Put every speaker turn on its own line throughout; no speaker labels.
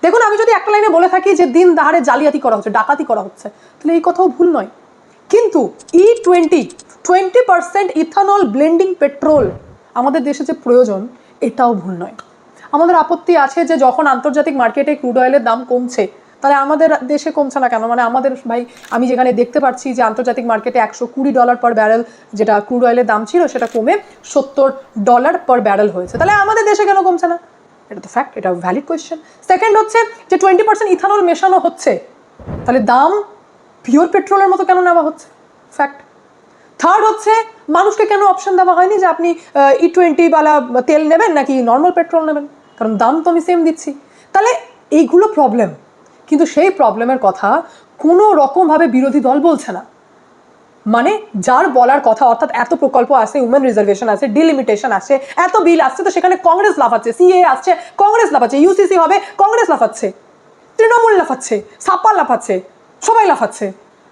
দেখুন, আমি যদি একটা লাইনে বলে থাকি যে দিন দাহাড়ে জালিয়াতি করা হচ্ছে, ডাকাতি করা হচ্ছে, তাহলে এই কথাও ভুল নয়। কিন্তু E20 20% ইথানল ব্লেন্ডিং পেট্রোল আমাদের দেশে যে প্রয়োজন, এটাও ভুল নয়। আমাদের আপত্তি আছে যে যখন আন্তর্জাতিক মার্কেটে ক্রুড অয়েলের দাম কমছে, তাহলে আমাদের দেশে কমছে না কেন? মানে আমাদের ভাই, আমি যেখানে দেখতে পাচ্ছি যে আন্তর্জাতিক মার্কেটে $120 পার ব্যারেল যেটা ক্রুড অয়েলের দাম ছিল, সেটা কমে $70 পার ব্যারেল হয়েছে, তাহলে আমাদের দেশে কেন কমছে না? এটা তো ফ্যাক্ট, এটা ভ্যালিড কোয়েশ্চেন। সেকেন্ড হচ্ছে যে 20% ইথানল মেশানো হচ্ছে, তাহলে দাম পিওর পেট্রোলের মতো কেন নেওয়া হচ্ছে? ফ্যাক্ট। থার্ড হচ্ছে মানুষকে কেন অপশন দেওয়া হয়নি যে আপনি E20 বালা তেল নেবেন নাকি নর্মাল পেট্রোল নেবেন, কারণ দাম তো আমি সেম দিচ্ছি। তাহলে এইগুলো প্রবলেম, কিন্তু সেই প্রবলেমের কথা কোনো রকমভাবে বিরোধী দল বলছে না। মানে যার বলার কথা, অর্থাৎ এত প্রকল্প আছে, উমেন রিজার্ভেশন আছে, ডিলিমিটেশন আছে, এত বিল আসছে, তো সেখানে কংগ্রেস লাফাচ্ছে, CAA আসছে কংগ্রেস লাফাচ্ছে, UCC হবে কংগ্রেস লাফাচ্ছে, তৃণমূল লাফাচ্ছে, সাপা লাফাচ্ছে, সবাই লাফাচ্ছে।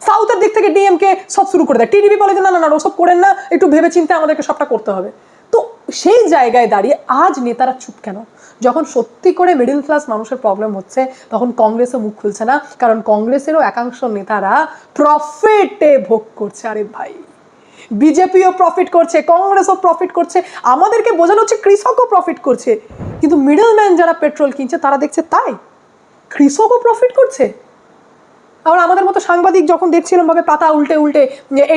সাউথের দিক থেকে DMK সব শুরু করে দেয়, TDP বলে যে না না না ওসব করেন না, একটু ভেবে চিন্তে আমাদেরকে সবটা করতে হবে। তো সেই জায়গায় দাঁড়িয়ে আজ নেতারা চুপ কেন? যখন সত্যি করে মিডল ক্লাস মানুষের প্রবলেম হচ্ছে, তখন কংগ্রেসও মুখ খুলছে না, কারণ কংগ্রেসেরও একাংশ নেতারা প্রফিটে ভোগ করছে। আরে ভাই, বিজেপিও প্রফিট করছে, কংগ্রেসও প্রফিট করছে, আমাদেরকে বোঝানো হচ্ছে কৃষকও প্রফিট করছে, কিন্তু মিডল ম্যান যারা পেট্রোল কিনছে তারা দেখছে তাই কৃষকও প্রফিট করছে। আবার আমাদের মতো সাংবাদিক যখন দেখছিলাম ভাবে পাতা উল্টে উল্টে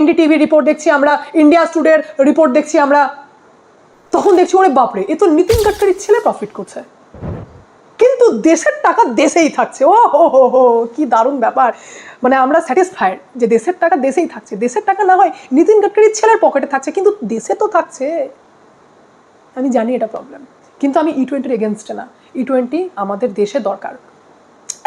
NDTV রিপোর্ট দেখছি আমরা, ইন্ডিয়া টুডের রিপোর্ট দেখছি আমরা, তখন দেখছি ওরে বাপরে, এ তো নীতিন গাডকারির ছেলে প্রফিট করছে, কিন্তু দেশের টাকা দেশেই থাকছে। ও হো হো হো, কি দারুণ ব্যাপার। মানে আমরা স্যাটিসফাইড যে দেশের টাকা দেশেই থাকছে, দেশের টাকা না হয় নীতিন গাডকারির ছেলের পকেটে থাকছে, কিন্তু দেশে তো থাকছে। আমি জানি এটা প্রবলেম, কিন্তু আমি E20-র এগেনস্টে না। E20 আমাদের দেশে দরকার।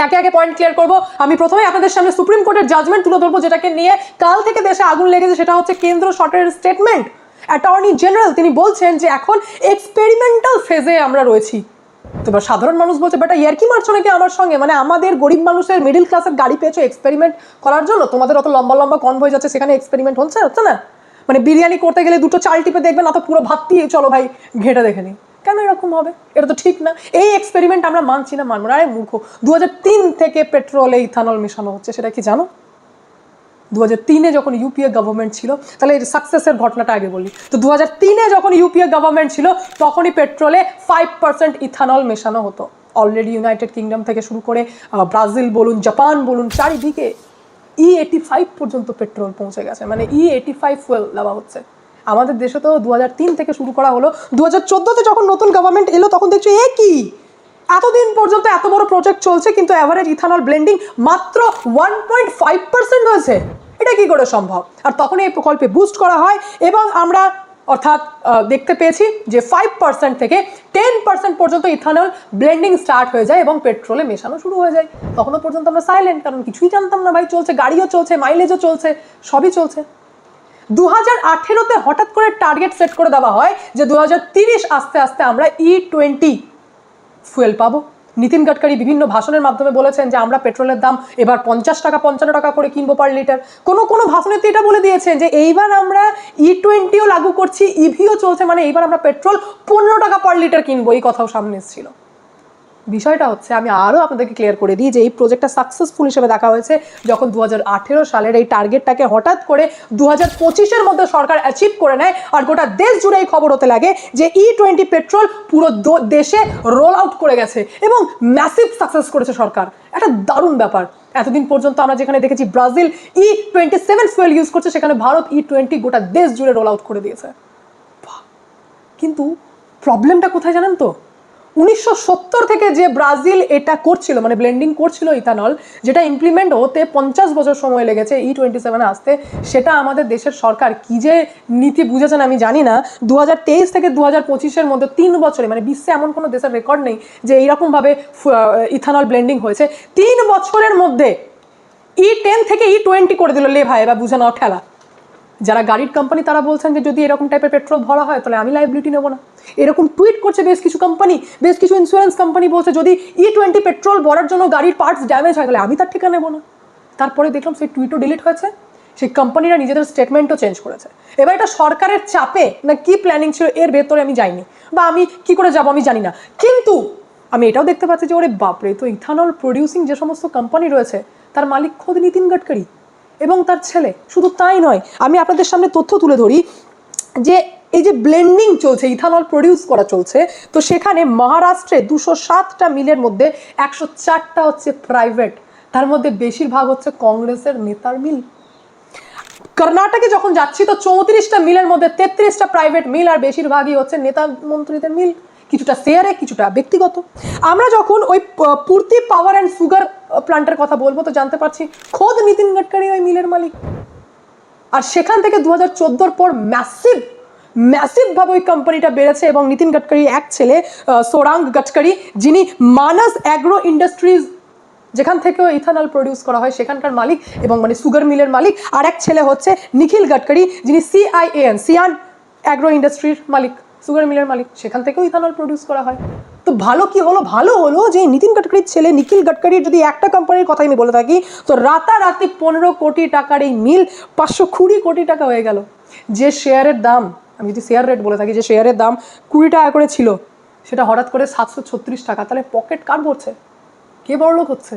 একে একে পয়েন্ট ক্লিয়ার করবো। আমি প্রথমে আপনাদের সামনে সুপ্রিম কোর্টের জাজমেন্ট তুলে ধরবো, যেটাকে নিয়ে কাল থেকে দেশে আগুন লেগেছে। সেটা হচ্ছে কেন্দ্র সরকারের স্টেটমেন্ট। অ্যাটর্নি জেনারেল তিনি বলছেন যে এখন এক্সপেরিমেন্টাল ফেজে আমরা রয়েছি। তো এবার সাধারণ মানুষ বলছে, বেটা ইয়ার্কি মারছো নাকি আমার সঙ্গে? মানে আমাদের গরিব মানুষের মিডিল ক্লাসের গাড়ি পেয়েছো এক্সপেরিমেন্ট করার জন্য, তোমাদের অত লম্বা লম্বা কনভয় যাচ্ছে, সেখানে এক্সপেরিমেন্ট হচ্ছে না? মানে বিরিয়ানি করতে গেলে দুটো চাল টিপে দেখবে না তো পুরো ভাত দিয়ে চলো ভাই ঘেঁটে দেখে নিই, কেন এরকম হবে? এটা তো ঠিক না। এই এক্সপেরিমেন্ট আমরা মানছি না, মানবো না। আরে মূর্খ, 2003 থেকে পেট্রোলে ইথানল মেশানো হচ্ছে, সেটা কি জানো? 2003-এ যখন UPA গভর্নমেন্ট ছিল, তাহলে এই সাকসেসের ঘটনাটা আগে বলি। তো 2003-এ যখন UPA গভর্নমেন্ট ছিল, তখনই পেট্রোলে 5% ইথানল মেশানো হতো। অলরেডি ইউনাইটেড কিংডম থেকে শুরু করে ব্রাজিল বলুন, জাপান বলুন, চারিদিকে E85 পর্যন্ত পেট্রোল পৌঁছে গেছে, মানে E85 ফুয়েল দেওয়া হচ্ছে। আমাদের দেশে তো 2003 থেকে শুরু করা হলো, 2014-তে যখন নতুন গভর্নমেন্ট এলো, তখন দেখছো এ কি এতদিন পর্যন্ত এত বড় প্রজেক্ট চলছে, কিন্তু অ্যাভারেজ ইথানল ব্লেন্ডিং মাত্র 1.5% হয়েছে। এটা কি করে সম্ভব? আর তখন এই প্রকল্পে বুস্ট করা হয় এবং আমরা অর্থাৎ দেখতে পেয়েছি যে 5% থেকে 10% পর্যন্ত ইথানল ব্লেন্ডিং স্টার্ট হয়ে যায় এবং পেট্রোলে মেশানো শুরু হয়ে যায়। তখনও পর্যন্ত আমরা সাইলেন্ট, কারণ কিছুই জানতাম না ভাই। চলছে, গাড়িও চলছে, মাইলেজও চলছে, সবই চলছে। 2018-তে হঠাৎ করে টার্গেট সেট করে দেওয়া হয় যে 2030 আস্তে আস্তে আমরা E20 ফুয়েল পাবো। নীতিন গাডকারি বিভিন্ন ভাষণের মাধ্যমে বলেছেন যে আমরা পেট্রোলের দাম এবার 50 টাকা 55 টাকা করে কিনবো পার লিটার। কোনো ভাষণেতে এটা বলে দিয়েছেন যে এইবার আমরা E20ও লাগু করছি, ইভিও চলছে, মানে এইবার আমরা পেট্রোল 15 টাকা পার লিটার কিনবো, এই কথাও সামনে এসেছিল। বিষয়টা হচ্ছে, আমি আরও আপনাদেরকে ক্লিয়ার করে দিই যে এই প্রজেক্টটা সাকসেসফুল হিসেবে দেখা হয়েছে যখন 2018 সালের এই টার্গেটটাকে হঠাৎ করে 2025-এর মধ্যে সরকার অ্যাচিভ করে নেয়, আর গোটা দেশ জুড়ে এই খবর হতে লাগে যে E20 পেট্রোল পুরো দেশে রোল আউট করে গেছে এবং ম্যাসিভ সাকসেস করেছে সরকার। একটা দারুণ ব্যাপার। এতদিন পর্যন্ত আমরা যেখানে দেখেছি ব্রাজিল E27 ফুয়েল ইউজ করছে, সেখানে ভারত E20 গোটা দেশ জুড়ে রোল আউট করে দিয়েছে। কিন্তু প্রবলেমটা কোথায় জানেন তো? 1970 থেকে যে ব্রাজিল এটা করছিল, মানে ব্লেন্ডিং করছিল ইথানল, যেটা ইমপ্লিমেন্ট হতে 50 বছর সময় লেগেছে E27 আসতে, সেটা আমাদের দেশের সরকার কি যে নীতি বুঝেছেন আমি জানি না। 2023 থেকে 2025-এর মধ্যে 3 বছরে, মানে বিশ্বে এমন কোনো দেশের রেকর্ড নেই যে এইরকমভাবে ইথানল ব্লেন্ডিং হয়েছে। 3 বছরের মধ্যে E10 থেকে E20 করে দিল। লে ভাই, এবার বুঝে নাও ঠেলা। যারা গাড়ির কোম্পানি তারা বলছেন যে যদি এরকম টাইপের পেট্রোল ভরা হয় তাহলে আমি লাইবিলিটি নেবো না। এরকম টুইট করছে বেশ কিছু কোম্পানি, বেশ কিছু ইন্স্যুরেন্স কোম্পানি বলছে যদি E20 পেট্রোল ভরার জন্য গাড়ির পার্টস ড্যামেজ হয় তাহলে আমি তার ঠিকা নেবো না। তারপরে দেখলাম সেই টুইটও ডিলিট হয়েছে, সেই কোম্পানিরা নিজেদের স্টেটমেন্টও চেঞ্জ করেছে। এবার এটা সরকারের চাপে না কি প্ল্যানিং ছিল এর ভেতরে আমি যাইনি, বা আমি কি করে যাব আমি জানি না, কিন্তু আমি এটাও দেখতে পাচ্ছি যে ওরে বাপরে, তো ইথানল প্রডিউসিং যে সমস্ত কোম্পানি রয়েছে তার মালিক খোদ নীতিন গডকরি এবং তার ছেলে। শুধু তাই নয়, আমি আপনাদের সামনে তথ্য তুলে ধরি যে এই যে ব্লেন্ডিং চলছে, ইথানল প্রডিউস করা চলছে, তো সেখানে মহারাষ্ট্রে 207টা মিলের মধ্যে 104টা হচ্ছে প্রাইভেট, তার মধ্যে বেশিরভাগ হচ্ছে কংগ্রেসের নেতার মিল। কর্ণাটকে যখন যাচ্ছি তো 34টা মিলের মধ্যে 33টা প্রাইভেট মিল, আর বেশিরভাগই হচ্ছে নেতা মন্ত্রীদের মিল, কিছুটা শেয়ারে কিছুটা ব্যক্তিগত। আমরা যখন ওই পূর্তি পাওয়ার অ্যান্ড সুগার প্লান্টের কথা বলবো তো জানতে পারছি খোদ নীতিন গডকরি ওই মিলের মালিক। আর সেখান থেকে 2014 পর ম্যাসিভভাবে ওই কোম্পানিটা বেড়েছে এবং নীতিন গডকরি এক ছেলে সোরাং গডকরি, যিনি মানস অ্যাগ্রো ইন্ডাস্ট্রিজ যেখান থেকে ইথানল প্রডিউস করা হয় সেখানকার মালিক এবং মানে সুগার মিলের মালিক, আর এক ছেলে হচ্ছে নিখিল গডকরি, যিনি সিয়ান অ্যাগ্রো ইন্ডাস্ট্রির মালিক, সুগার মিলের মালিক, সেখান থেকেও ইথানল প্রডিউস করা হয়। তো ভালো কি হলো? ভালো হলো যে নীতিন গডকরির ছেলে নিখিল গডকরির যদি একটা কোম্পানির কথাই আমি বলে থাকি তো রাতারাতি 15 কোটি টাকার এই মিল 520 কোটি টাকা হয়ে গেল। যে শেয়ারের দাম, আমি যদি শেয়ার রেট বলে থাকি, যে শেয়ারের দাম 20 টাকা করে ছিল সেটা হঠাৎ করে 736 টাকা। তাহলে পকেট কার ভরছে? কে বড়লোক হচ্ছে?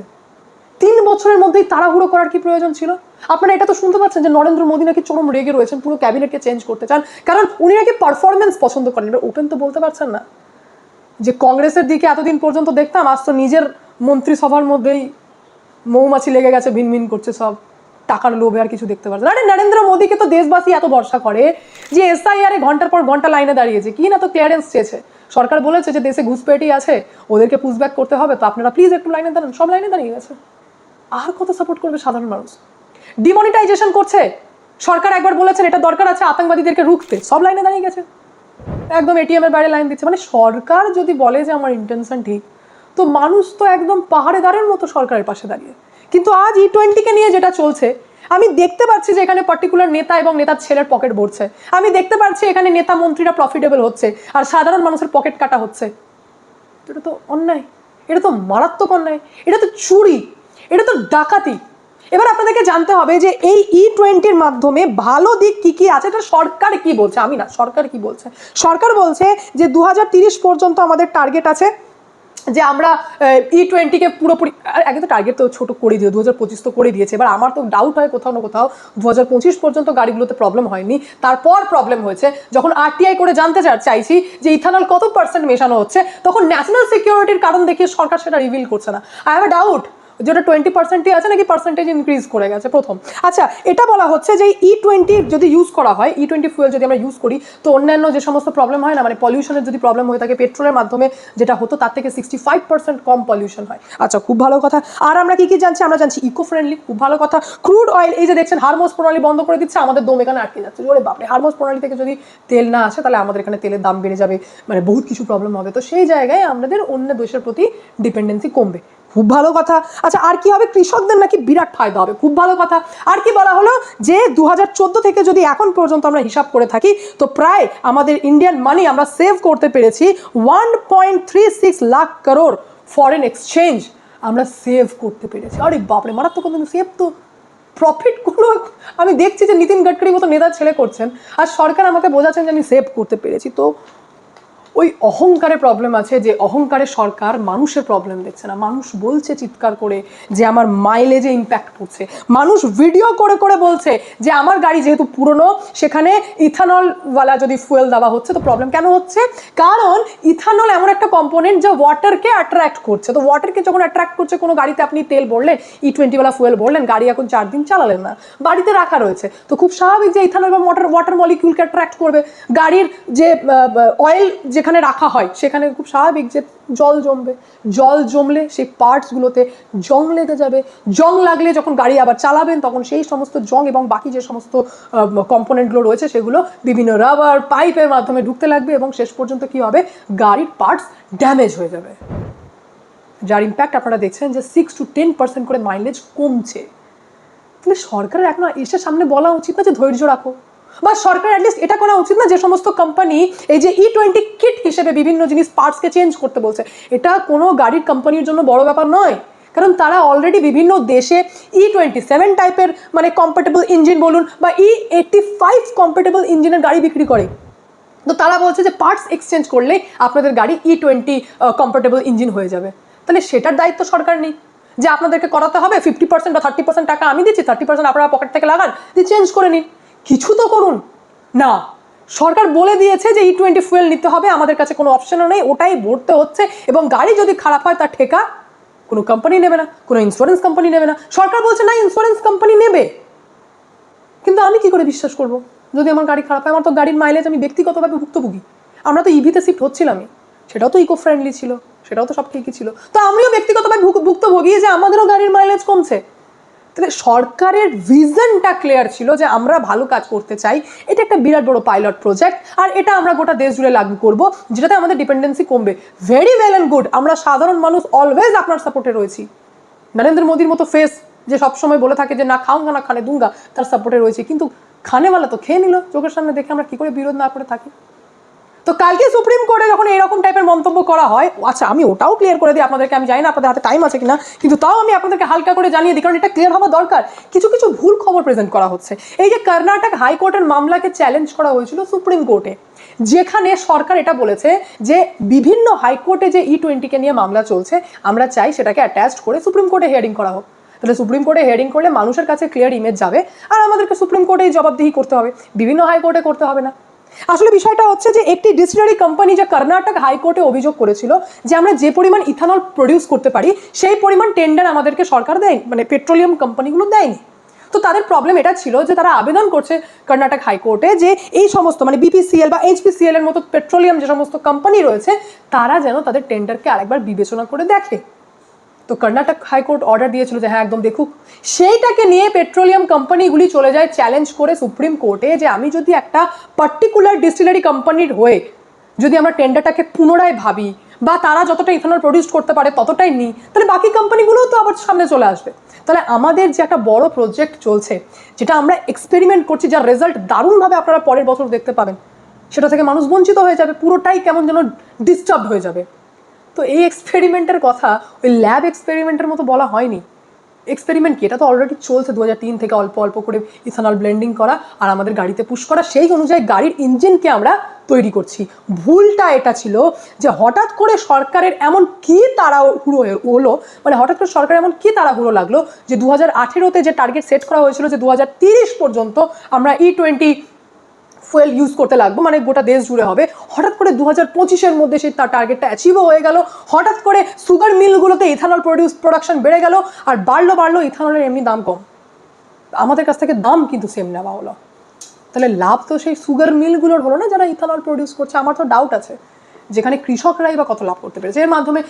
3 বছরের মধ্যেই তাড়াহুড়ো করার কি প্রয়োজন ছিল? আপনারা এটা তো শুনতে পাচ্ছেন যে নরেন্দ্র মোদী নাকি চরম রেগে রয়েছেন, পুরো ক্যাবিনেটকে চেঞ্জ করতে চান, কারণ উনি নাকি পারফরমেন্স পছন্দ করেন। এবার ওপেন তো বলতে পারছেন না যে কংগ্রেসের দিকে এতদিন পর্যন্ত দেখতাম, আজ তো নিজের মন্ত্রিসভার মধ্যেই মৌমাছি লেগে গেছে, ভিনভিন করছে সব, টাকার লোভে আর কিছু দেখতে পাচ্ছে না। আরে নরেন্দ্র মোদীকে তো দেশবাসী এত ভরসা করে যে SIR ঘন্টার পর ঘন্টা লাইনে দাঁড়িয়েছে, কি না তো ক্লিয়ারেন্স চেয়েছে, সরকার বলেছে যে দেশে ঘুষপেটি আছে, ওদেরকে পুশব্যাক করতে হবে, তো আপনারা প্লিজ একটু লাইনে দাঁড়ান, সব লাইনে দাঁড়িয়ে গেছে। আর কত সাপোর্ট করবে সাধারণ মানুষ? ডিমনিটাইজেশন করছে সরকার, একবার বলেছেন এটা দরকার আছে আতঙ্কবাদীদেরকে রুখতে, সব লাইনে দাঁড়িয়ে গেছে, একদম ATM এর বাইরে লাইন দিচ্ছে। মানে সরকার যদি বলে যে আমার ইন্টেনশন ঠিক, তো মানুষ তো একদম পাহাড়েদারের মতো সরকারের পাশে দাঁড়িয়ে। কিন্তু আজ E20কে নিয়ে যেটা চলছে, আমি দেখতে পাচ্ছি যে এখানে পার্টিকুলার নেতা এবং নেতার ছেলের পকেট ভরছে, আমি দেখতে পাচ্ছি এখানে নেতা মন্ত্রীরা প্রফিটেবল হচ্ছে আর সাধারণ মানুষের পকেট কাটা হচ্ছে। এটা তো অন্যায়, এটা তো মারাত্মক অন্যায়, এটা তো চুরি, এটা তো ডাকাতি। এবার আপনাদেরকে জানতে হবে যে এই E20-র মাধ্যমে ভালো দিক কি কি আছে, এটা সরকার কি বলছে, আমি না, সরকার কি বলছে। সরকার বলছে যে 2030 পর্যন্ত আমাদের টার্গেট আছে যে আমরা E20-কে পুরোপুরি, আগে তো টার্গেট তো ছোটো করে দিয়ে 2025 তো করে দিয়েছে। এবার আমার তো ডাউট হয় কোথাও না কোথাও 2025 পর্যন্ত গাড়িগুলোতে প্রবলেম হয়নি, তারপর প্রবলেম হয়েছে। যখন RTI করে জানতে চাইছি যে ইথানল কত % মেশানো হচ্ছে, তখন ন্যাশনাল সিকিউরিটির কারণ দেখিয়ে সরকার সেটা রিভিল করছে না। আই হ্যাভ এ ডাউট যেটা 20%ই আছে নাকি পার্সেন্টেজ ইনক্রিজ করে গেছে প্রথম। আচ্ছা, এটা বলা হচ্ছে যে E20 যদি ইউজ করা হয়, E20 ফুয়েল যদি আমরা ইউজ করি তো অন্যান্য যে সমস্ত প্রবলেম হয় না, মানে পলিউশনের যদি প্রবলেম হয়ে থাকে পেট্রোলের মাধ্যমে যেটা হতো তার থেকে 65% কম পলিউশন হয়। আচ্ছা, খুব ভালো কথা। আর আমরা কি কি জানছি? আমরা জানছি ইকো ফ্রেন্ডলি, খুব ভালো কথা। ক্রুড অয়েল, এই যে দেখছেন হারমোজ প্রণালী বন্ধ করে দিচ্ছে, আমাদের দম এখানে আটকে যাচ্ছে। ওরে বাপরে, হারমোজ প্রণালী থেকে যদি তেল না আসে তাহলে আমাদের এখানে তেলের দাম বেড়ে যাবে, মানে বহুত কিছু প্রবলেম হবে। তো সেই জায়গায় আমাদের অন্য দেশের প্রতি ডিপেন্ডেন্সি কমবে, খুব ভালো কথা। আচ্ছা, আর কি হবে? কৃষকদের নাকি বিরাট ফায়দা হবে, খুব ভালো কথা। আর কি বলা হলো যে 2014 থেকে যদি এখন পর্যন্ত আমরা হিসাব করে থাকি তো প্রায় আমাদের ইন্ডিয়ান মানি আমরা সেভ করতে পেরেছি 1.36 লাখ করোড় ফরেন এক্সচেঞ্জ আমরা সেভ করতে পেরেছি। আরে বাপরে, মারাত্মক। কিন্তু সেভ তো প্রফিটগুলো আমি দেখছি যে নীতিন গডকরির মতো নেতার ছেলে করছেন, আর সরকার আমাকে বোঝাচ্ছেন যে আমি সেভ করতে পেরেছি। তো ওই অহংকারের প্রবলেম আছে, যে অহংকারে সরকার মানুষের প্রবলেম দেখছে না। মানুষ বলছে চিৎকার করে যে আমার মাইলেজে ইম্প্যাক্ট পড়ছে, মানুষ ভিডিও করে করে বলছে যে আমার গাড়ি যেহেতু পুরনো সেখানে ইথানলওয়ালা যদি ফুয়েল দেওয়া হচ্ছে তো প্রবলেম কেন হচ্ছে, কারণ ইথানল এমন একটা কম্পোনেন্ট যা ওয়াটারকে অ্যাট্রাক্ট করছে। তো ওয়াটারকে যখন অ্যাট্রাক্ট করছে, কোনো গাড়িতে আপনি তেল ভরলেন, E20ওয়ালা ফুয়েল ভরলেন, গাড়ি এখন 4 দিন চালালেন না, বাড়িতে রাখা রয়েছে, তো খুব স্বাভাবিক যে ইথানল বা ওয়াটার মলিকিউলকে অ্যাট্রাক্ট করবে। গাড়ির যে অয়েল যেখানে রাখা হয় সেখানে খুব স্বাভাবিক যে জল জমবে, জল জমলে সেই পার্টসগুলোতে জং লেগে যাবে, জং লাগলে যখন গাড়ি আবার চালাবেন তখন সেই সমস্ত জং এবং বাকি যে সমস্ত কম্পোনেন্টগুলো রয়েছে সেগুলো বিভিন্ন রাবার পাইপের মাধ্যমে ঢুকতে লাগবে এবং শেষ পর্যন্ত কি হবে, গাড়ির পার্টস ড্যামেজ হয়ে যাবে, যার ইম্প্যাক্ট আপনারা দেখছেন যে 6 to 10% করে মাইলেজ কমছে। তাহলে সরকারের এখন এসে সামনে বলা উচিত না যে ধৈর্য রাখো, বা সরকার অ্যাটলিস্ট এটা করা উচিত না যে সমস্ত কোম্পানি এই যে E20 কিট হিসেবে বিভিন্ন জিনিস পার্টসকে চেঞ্জ করতে বলছে, এটা কোনো গাড়ির কোম্পানির জন্য বড় ব্যাপার নয়, কারণ তারা অলরেডি বিভিন্ন দেশে E27 টাইপের মানে কম্প্যাটেবল ইঞ্জিন বলুন বা E85 কম্প্যাটেবল ইঞ্জিনের গাড়ি বিক্রি করে। তো তারা বলছে যে পার্টস এক্সচেঞ্জ করলেই আপনাদের গাড়ি E20 কমফোর্টেবল ইঞ্জিন হয়ে যাবে। তাহলে সেটার দায়িত্ব সরকার নেই যে আপনাদেরকে করাতে হবে, 50% বা 30% টাকা আমি দিচ্ছি, 30% আপনারা পকেট থেকে লাগান, দিয়ে চেঞ্জ করে নিন, কিছু তো করুন না। সরকার বলে দিয়েছে যে E20 ফুয়েল নিতে হবে, আমাদের কাছে কোনো অপশনও নেই, ওটাই ভরতে হচ্ছে, এবং গাড়ি যদি খারাপ হয় তার ঠেকা কোনো কোম্পানি নেবে না, কোনো ইন্স্যুরেন্স কোম্পানি নেবে না। সরকার বলছে না ইন্স্যুরেন্স কোম্পানি নেবে, কিন্তু আমি কি করে বিশ্বাস করব যদি আমার গাড়ি খারাপ হয়? আমার তো গাড়ির মাইলেজ আমি ব্যক্তিগতভাবে ভুক্তভোগী। আমরা তো ইভিতে শিফট হচ্ছিলামই, সেটাও তো ইকো ফ্রেন্ডলি ছিল, সেটাও তো সব ঠিকই ছিল, তো আমিও ব্যক্তিগতভাবে ভুক্তভোগী যে আমাদেরও গাড়ির মাইলেজ কমছে। তাহলে সরকারের ভিশনটা ক্লিয়ার ছিল যে আমরা ভালো কাজ করতে চাই, এটা একটা বিরাট বড় পাইলট প্রজেক্ট, আর এটা আমরা গোটা দেশ জুড়ে লাগু করব, যেটাতে আমাদের ডিপেন্ডেন্সি কমবে। ভেরি ওয়েল অ্যান্ড গুড, আমরা সাধারণ মানুষ অলওয়েজ আপনার সাপোর্টে রয়েছি। নরেন্দ্র মোদীর মতো ফেস যে সবসময় বলে থাকে যে না খাউঙ্গা না খানে দুঙ্গা, তার সাপোর্টে রয়েছে, কিন্তু খানেওয়ালা তো খেয়ে নিল চোখের সামনে দেখে, আমরা কি করে বিরোধ না করে থাকি? তো কালকে সুপ্রিম কোর্টে যখন এরকম টাইপের মন্তব্য করা হয়, আচ্ছা আমি ওটাও ক্লিয়ার করে দিই আপনাদেরকে, আমি জানি না আপনাদের হাতে টাইম আছে কিনা, কিন্তু তাও আমি আপনাদেরকে হালকা করে জানিয়ে দিই, কারণ এটা ক্লিয়ার হওয়া দরকার। কিছু কিছু ভুল খবর প্রেজেন্ট করা হচ্ছে। এই যে কর্ণাটক হাইকোর্টের মামলাকে চ্যালেঞ্জ করা হয়েছিল সুপ্রিম কোর্টে, যেখানে সরকার এটা বলেছে যে বিভিন্ন হাইকোর্টে যে E20 নিয়ে মামলা চলছে, আমরা চাই সেটাকে অ্যাটাচড করে সুপ্রিম কোর্টে হিয়ারিং করা হোক। তাহলে সুপ্রিম কোর্টে হিয়ারিং করলে মানুষের কাছে ক্লিয়ার ইমেজ যাবে, আর আমাদেরকে সুপ্রিম কোর্টেই জবাবদিহি করতে হবে, বিভিন্ন হাইকোর্টে করতে হবে না। আসলে বিষয়টা হচ্ছে যে একটি ডিস্টিলারি কোম্পানি যে কর্ণাটক হাইকোর্টে অভিযোগ করেছিল যে আমরা যে পরিমাণ ইথানল প্রডিউস করতে পারি সেই পরিমাণ টেন্ডার আমাদেরকে সরকার দেয়, মানে পেট্রোলিয়াম কোম্পানিগুলো দেয়নি। তো তাদের প্রবলেম এটা ছিল যে তারা আবেদন করছে কর্ণাটক হাইকোর্টে যে এই সমস্ত মানে BPCL বা HPCL এর মতো পেট্রোলিয়াম যে সমস্ত কোম্পানি রয়েছে, তারা যেন তাদের টেন্ডারকে আরেকবার বিবেচনা করে দেখে। তো কর্ণাটক হাইকোর্ট অর্ডার দিয়েছিল যে হ্যাঁ একদম দেখুক। সেইটাকে নিয়ে পেট্রোলিয়াম কোম্পানিগুলি চলে যায় চ্যালেঞ্জ করে সুপ্রিম কোর্টে যে আমি যদি একটা পার্টিকুলার ডিস্টিলারি কোম্পানির হয়ে যদি আমরা টেন্ডারটাকে পুনরায় ভাবি, বা তারা যতটা ইথানল প্রডিউস করতে পারে ততটাই নিই, তাহলে বাকি কোম্পানিগুলোও তো আবার সামনে চলে আসবে। তাহলে আমাদের যে একটা বড় প্রজেক্ট চলছে, যেটা আমরা এক্সপেরিমেন্ট করছি, যার রেজাল্ট দারুণভাবে আপনারা পরের বছর দেখতে পাবেন, সেটা থেকে মানুষ বঞ্চিত হয়ে যাবে, পুরোটাই কেমন যেন ডিস্টার্ব হয়ে যাবে। তো এই এক্সপেরিমেন্টের কথা ওই ল্যাব এক্সপেরিমেন্টের মতো বলা হয়নি। এক্সপেরিমেন্ট কি, এটা তো অলরেডি চলছে 2003 থেকে অল্প অল্প করে ইথানল ব্লেন্ডিং করা আর আমাদের গাড়িতে পুশ করা, সেই অনুযায়ী গাড়ির ইঞ্জিনকে আমরা তৈরি করছি। ভুলটা এটা ছিল যে হঠাৎ করে সরকারের এমন কি তাড়াহুড়ো হলো, মানে হঠাৎ করে সরকার এমন কি তাড়াহুড়ো লাগলো যে 2018-তে যে টার্গেট সেট করা হয়েছিল যে 2030 পর্যন্ত আমরা E20 ফুয়েল ইউজ করতে লাগবো, মানে গোটা দেশ জুড়ে হবে, হঠাৎ করে 2025-এর মধ্যে সেই তার টার্গেটটা অ্যাচিভও হয়ে গেল। হঠাৎ করে সুগার মিলগুলোতে ইথানল প্রোডাকশন বেড়ে গেল, আর বাড়লো ইথানলের এমনি দাম কম, আমাদের কাছ থেকে দাম কিন্তু সেম নেওয়া হলো। তাহলে লাভ তো সেই সুগার মিলগুলোর হলো না যারা ইথানল প্রডিউস করছে। আমার তো ডাউট আছে যেখানে কৃষকরাই বা কত লাভ করতে পেরেছে এর মাধ্যমে।